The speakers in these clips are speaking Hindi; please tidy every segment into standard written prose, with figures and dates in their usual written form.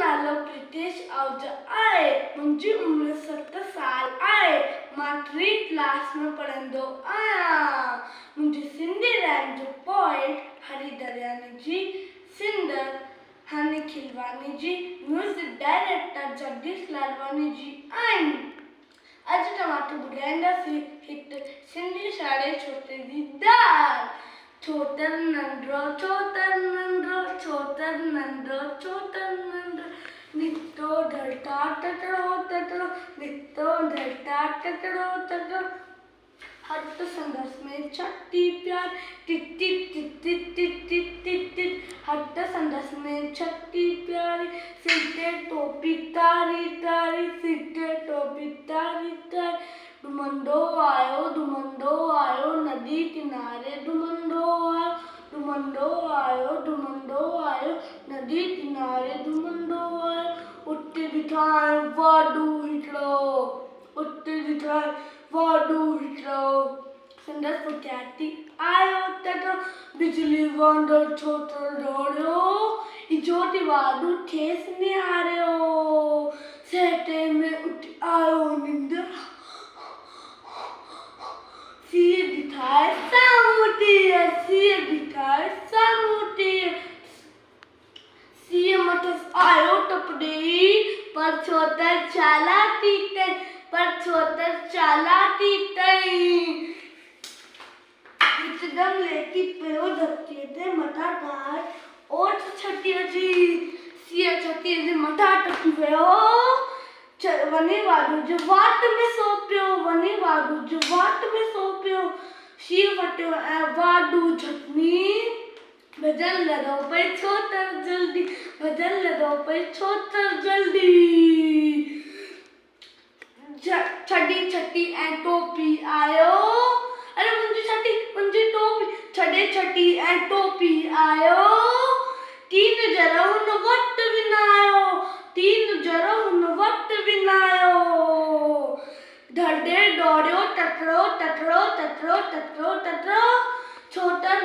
नालो प्रितेश आहूजा आहे। मुंहिंजी उमिरि 7 साल आहे। मां 3 क्लास में पढ़ंदो आहियां। मुंहिंजी सिंधी रैम जो पोइट हरी दरियानी जी, सिंगर हनी खिलवानी जी, म्यूज़िक डायरेक्टर जगदीश लालवानी जी आहिनि। अॼु तव्हांखे ॿुधाईंदासीं हिकु सिंधी शाइरी छोकिरे जी दाल। छोतर नंढो छोतर नंढो छोतर नंढो छोतर नंढो निकितो ढलटा टटड़ो टटड़ो निकितो ढलटा टटड़ो टटड़ो हट संदस में छठी प्यार tit tit tit tit tit tit tit tit हट संदस में छठी प्यारी सिर टोपी तारी तारी सिर टोपी तारी तारी डुमंडो आयो नदी किनारे डुमंडो आयो नदी किनारे डुमंडो आयो उठे बिठाए वाडू हिकिड़ो उठे बिठाए वाडू हिकिड़ो संदसि पुठियां आयो तॾो बिजली वांदो छोतो दौड़ियो इजोटी वाडू खेसि निहारियो सेटे में उठी आयो निंड सिर बिठाए सामूटी सिर मथस आयो टपड़ी पर छोतर चालाकी तई हिकदम लेकी पियो धक्के ते मथा ठाहे ओठ छटीअ जी सिर छटीअ जे मथा टकी वियो वञी वाडू जो वाट में सो पियो शीर वटियो ऐं वाडू झटनी भॼन लॻो पई छोतर जल्दी छटी ऐं टोपी आयो अरे मुंहिंजी टोपी छटी ऐं टोपी आयो तीन जरा हुन वटि विनायो धड़े दौड़ियो टटड़ो छोतर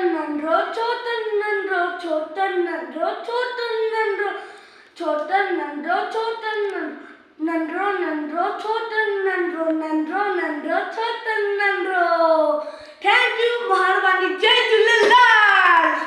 नंढो छोतर नंढो। Thank you. महिरबानी। जय झूलेलाल।